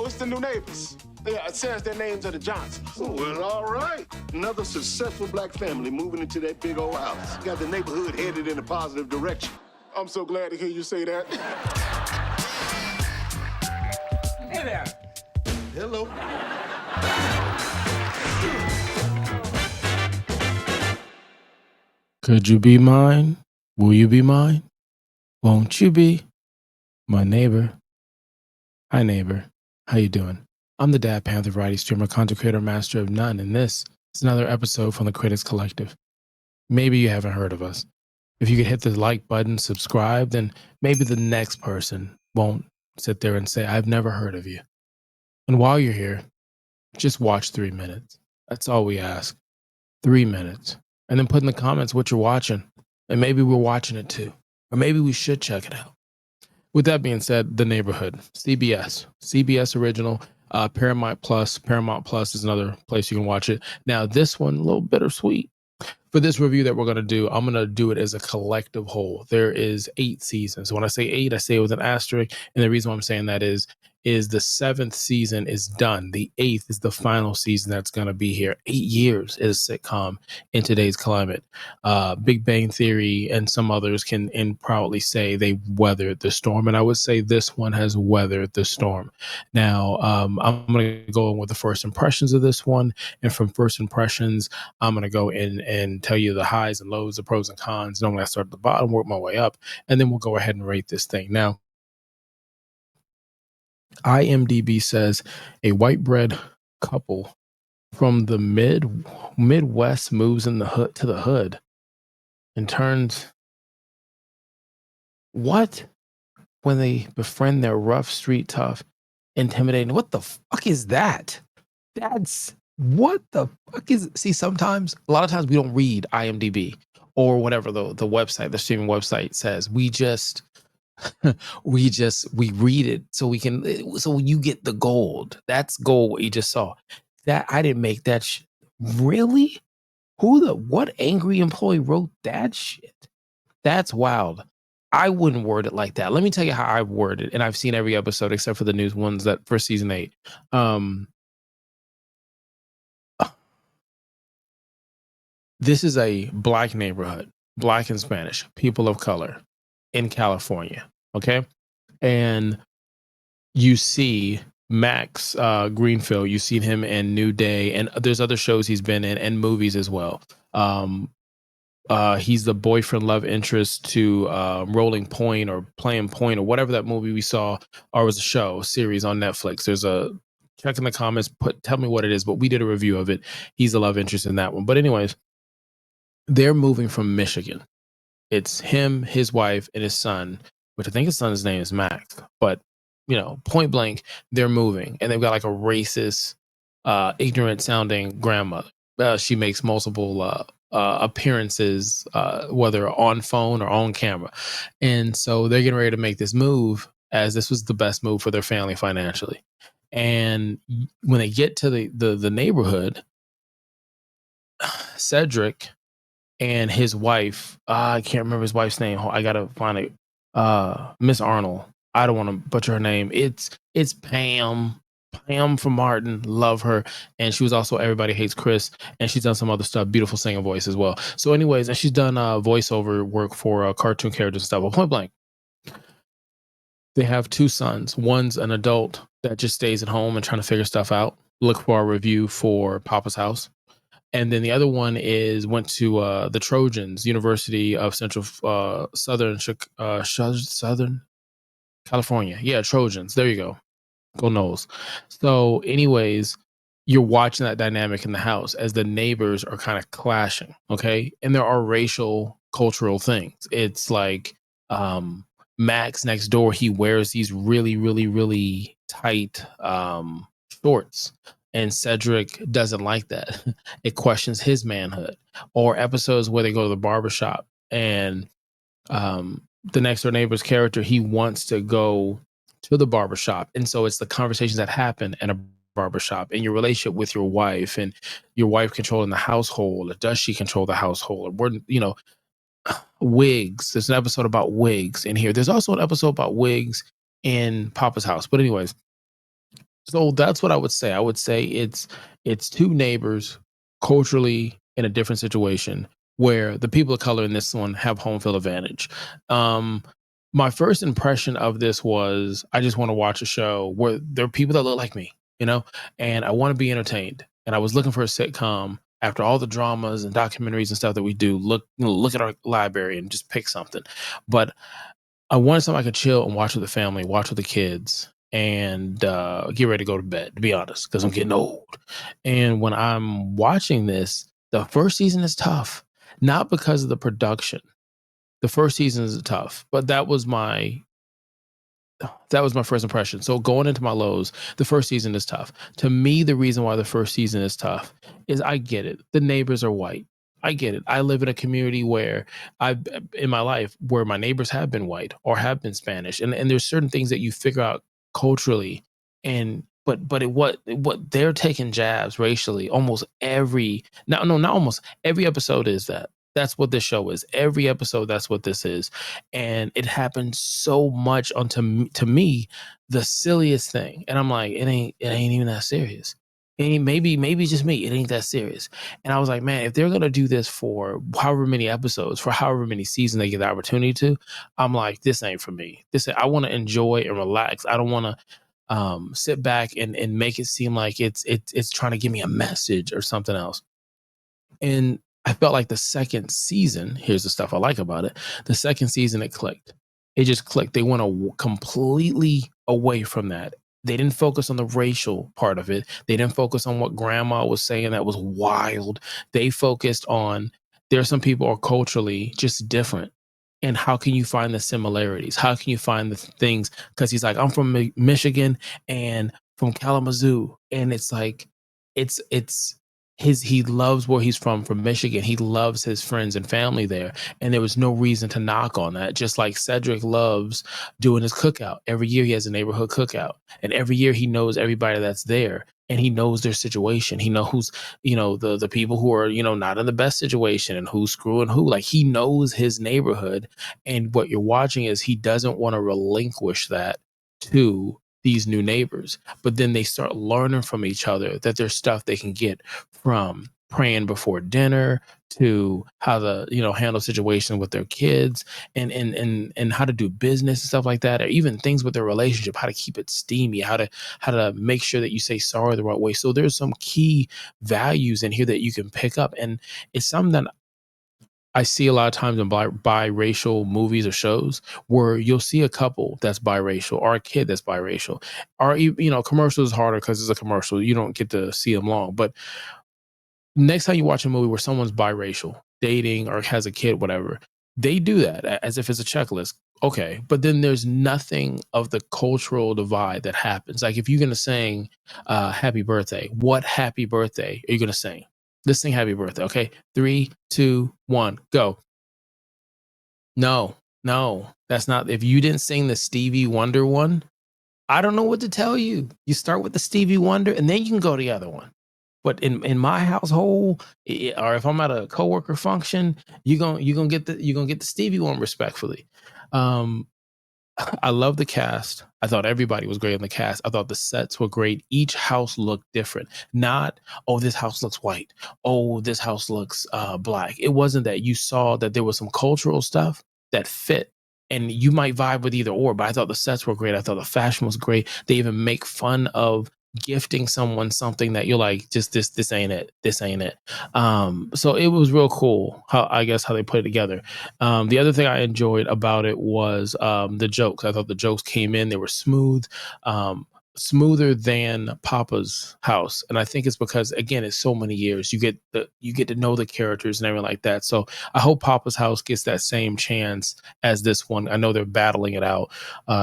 No, it's the new neighbors. Yeah, it says their names are the Johnsons. Oh, well, all right. Another successful black family moving into that big old house. Got the neighborhood headed in a positive direction. I'm so glad to hear you say that. Hey there. Hello. Could you be mine? Will you be mine? Won't you be my neighbor? Hi, neighbor. How you doing? I'm the Dad Panther variety streamer, content creator, master of none, and this is another episode from the Critics Collective. Maybe you haven't heard of us. If you could hit the like button, subscribe, then maybe the next person won't sit there and say, I've never heard of you. And while you're here, just watch 3 minutes. That's all we ask. 3 minutes. And then put in the comments what you're watching. And maybe we're watching it too. Or maybe we should check it out. With that being said, The Neighborhood, CBS original, Paramount Plus. Paramount Plus is another place you can watch it. Now, this one, a little bittersweet. For this review that we're going to do, I'm going to do it as a collective whole. There is 8 seasons. When I say 8, I say it with an asterisk. And the reason why I'm saying that is the 7th season is done. The 8th is the final season that's going to be here. 8 years is a sitcom in today's climate. Big Bang Theory and some others can proudly say they weathered the storm. And I would say this one has weathered the storm. Now, I'm going to go in with the first impressions of this one. And from first impressions, I'm going to go in and tell you the highs and lows, the pros and cons. Normally I start at the bottom, work my way up, and then we'll go ahead and rate this thing. Now, IMDb says a white bread couple from the Midwest moves in the hood to the hood and turns what when they befriend their rough, street tough, intimidating. What the fuck is that? That's what the fuck is. See, sometimes, a lot of times, we don't read IMDb or whatever the website, the streaming website says. We just we read it so you get the gold. That's gold. What you just saw. That I didn't make that shit. Really? What angry employee wrote that shit? That's wild. I wouldn't word it like that. Let me tell you how I word it, and I've seen every episode except for the news ones that for season 8. This is a black neighborhood, black and Spanish, people of color in California. Okay. And you see Max Greenfield, you've seen him in New Day, and there's other shows he's been in and movies as well. He's the boyfriend love interest to Rolling Point or Playing Point or whatever that movie we saw, or was a series on Netflix. There's a check in the comments, tell me what it is, but we did a review of it. He's the love interest in that one. But anyways, they're moving from Michigan. It's him, his wife, and his son, which I think his son's name is Max. But, point blank, they're moving. And they've got like a racist, ignorant sounding grandmother. She makes multiple appearances, whether on phone or on camera. And so they're getting ready to make this move, as this was the best move for their family financially. And when they get to the neighborhood, Cedric and his wife, I can't remember his wife's name. I gotta find it. Miss Arnold. I don't want to butcher her name. It's Pam. Pam from Martin. Love her. And she was also Everybody Hates Chris. And she's done some other stuff. Beautiful singing voice as well. So anyways, and she's done voiceover work for cartoon characters and stuff. But point blank, they have 2 sons. One's an adult that just stays at home and trying to figure stuff out. Look for our review for Papa's House. And then the other one went to the Trojans, University of Southern California. Yeah, Trojans. There you go. Go Knowles. So anyways, you're watching that dynamic in the house as the neighbors are kind of clashing, okay? And there are racial, cultural things. It's like Max next door, he wears these really, really, really tight shorts. And Cedric doesn't like that. It questions his manhood. Or episodes where they go to the barbershop and the next door neighbor's character, he wants to go to the barbershop. And so it's the conversations that happen in a barbershop and your relationship with your wife and your wife controlling the household. Or does she control the household? Or, wigs. There's an episode about wigs in here. There's also an episode about wigs in Papa's House. But anyways, So that's what I would say. I would say it's two neighbors culturally in a different situation where the people of color in this one have home field advantage. Um, my first impression of this was I just want to watch a show where there are people that look like me, you know, and I want to be entertained. And I was looking for a sitcom after all the dramas and documentaries and stuff that we do. Look at our library and just pick something. But I wanted something I could chill and watch with the family, watch with the kids, and get ready to go to bed, to be honest, because I'm getting old. And when I'm watching this, the first season is tough, not because of the production. The first season is tough, but that was my first impression. So going into my lows, the first season is tough. To me, the reason why the first season is tough is I get it. The neighbors are white. I get it. I live in a community where I've in my life where my neighbors have been white or have been Spanish. And there's certain things that you figure out culturally and what they're taking jabs racially almost every no no not almost every episode is that. That's what this show is. Every episode, that's what this is, and it happens so much to me the silliest thing, and I'm like, it ain't even that serious. It ain't, maybe it's just me. It ain't that serious. And I was like, man, if they're gonna do this for however many episodes, for however many seasons they get the opportunity to, I'm like, this ain't for me. I want to enjoy and relax. I don't want to sit back and make it seem like it's trying to give me a message or something else. And I felt like the second season, here's the stuff I like about it. The second season, it clicked. It just clicked. They went completely away from that. They didn't focus on the racial part of it. They didn't focus on what grandma was saying that was wild. They focused on there are some people are culturally just different. And how can you find the similarities? How can you find the things? Because he's like, I'm from Michigan and from Kalamazoo. And it's like, it's he loves where he's from Michigan. He loves his friends and family there, and there was no reason to knock on that. Just like Cedric loves doing his cookout. Every year he has a neighborhood cookout, and every year he knows everybody that's there, and he knows their situation. He knows, the people who are, not in the best situation and who's screwing who. Like he knows his neighborhood, and what you're watching is he doesn't want to relinquish that to these new neighbors, but then they start learning from each other that there's stuff they can get from praying before dinner to how to handle situations with their kids and how to do business and stuff like that, or even things with their relationship, how to keep it steamy, how to make sure that you say sorry the right way. So there's some key values in here that you can pick up, and it's something that I see a lot of times in biracial movies or shows where you'll see a couple that's biracial or a kid that's biracial, or commercial is harder because it's a commercial. You don't get to see them long, but next time you watch a movie where someone's biracial, dating or has a kid, whatever, they do that as if it's a checklist. Okay, but then there's nothing of the cultural divide that happens. Like if you're gonna sing "Happy Birthday," what "Happy Birthday" are you gonna sing? Let's sing "Happy Birthday." Okay, 3, 2, 1, go. No, no, that's not. If you didn't sing the Stevie Wonder one, I don't know what to tell you. You start with the Stevie Wonder, and then you can go to the other one. But in my household, or if I'm at a coworker function, you gonna get the Stevie one respectfully. Um, I love the cast. I thought everybody was great in the cast. I thought the sets were great. Each house looked different. Not, oh, this house looks white. Oh, this house looks black. It wasn't that. You saw that there was some cultural stuff that fit. And you might vibe with either or, but I thought the sets were great. I thought the fashion was great. They even make fun of gifting someone something that you're like, just this ain't it. This ain't it. So it was real cool how they put it together. The other thing I enjoyed about it was the jokes. I thought the jokes came in, they were smooth, smoother than Papa's House. And I think it's because again, it's so many years. You get to know the characters and everything like that. So I hope Papa's House gets that same chance as this one. I know they're battling it out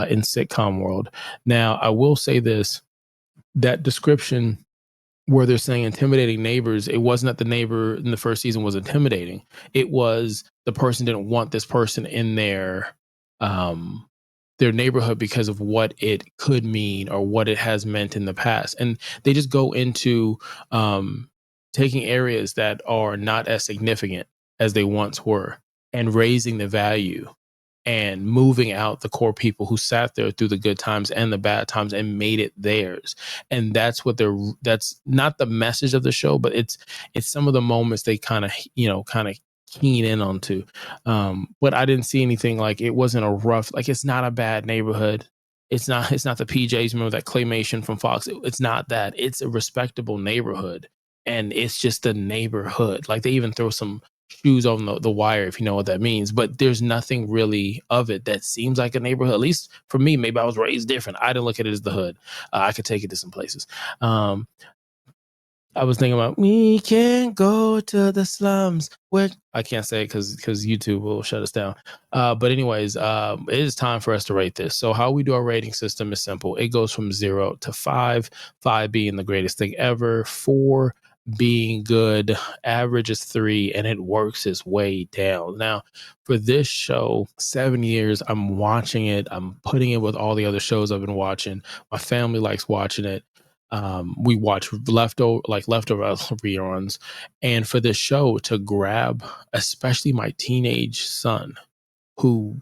in sitcom world. Now, I will say this, that description where they're saying intimidating neighbors, it wasn't that the neighbor in the first season was intimidating. It was the person didn't want this person in their neighborhood because of what it could mean or what it has meant in the past. And they just go into taking areas that are not as significant as they once were and raising the value and moving out the core people who sat there through the good times and the bad times and made it theirs. And that's not the message of the show, but it's some of the moments they kind of keen in onto. But I didn't see anything like, it wasn't a rough, like, it's not a bad neighborhood. It's not the PJs, remember that claymation from Fox? It's not that. It's a respectable neighborhood, and it's just a neighborhood. Like, they even throw some shoes on the wire, if you know what that means. But there's nothing really of it that seems like a neighborhood. At least for me, maybe I was raised different. I didn't look at it as the hood. I could take it to some places. I was thinking about, we can't go to the slums. Where I can't say it because YouTube will shut us down. But anyways, it is time for us to rate this. So how we do our rating system is simple. It goes from 0 to 5, 5 being the greatest thing ever, 4 being good, average is 3, and it works its way down. Now, for this show, 7 years, I'm watching it. I'm putting it with all the other shows I've been watching. My family likes watching it. We watch leftover reruns, and for this show to grab, especially my teenage son, who,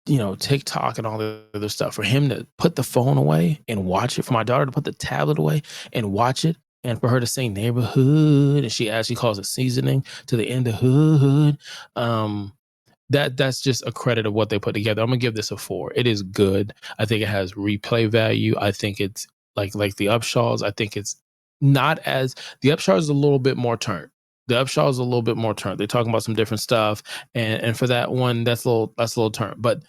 TikTok and all the other stuff, for him to put the phone away and watch it, for my daughter to put the tablet away and watch it, and for her to say neighborhood, and she actually calls it seasoning to the end of hood. That's just a credit of what they put together. I'm gonna give this a 4. It is good. I think it has replay value. I think it's like the Upshaws. I think it's not as, the Upshaws is a little bit more turned. The Upshaws is a little bit more turned. They're talking about some different stuff, and for that one, that's a little turned. But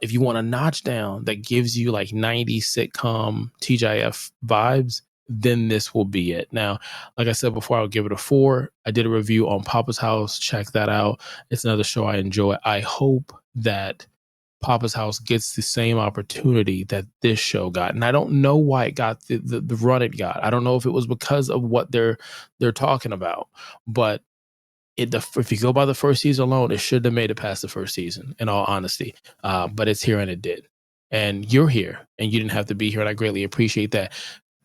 if you want a notch down that gives you like 90s sitcom TGIF vibes, then this will be it. Now, like I said before, I'll give it a 4. I did a review on Papa's House. Check that out. It's another show I enjoy. I hope that Papa's House gets the same opportunity that this show got. And I don't know why it got the run it got. I don't know if it was because of what they're talking about. But if you go by the first season alone, it should have made it past the first season, in all honesty. But it's here, and it did. And you're here, and you didn't have to be here, and I greatly appreciate that.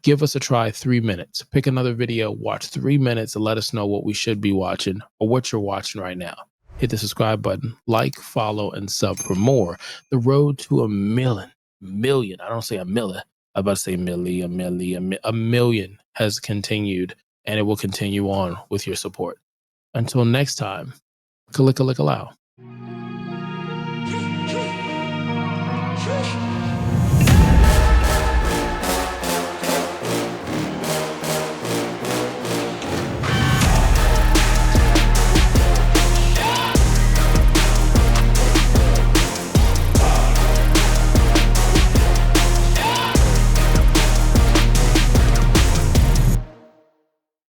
Give us a try, 3 minutes. Pick another video, watch 3 minutes, and let us know what we should be watching or what you're watching right now. Hit the subscribe button, like, follow, and sub for more. The road to a million. I don't say a million. I'm about to say a million has continued, and it will continue on with your support. Until next time, kalika-lika-lao.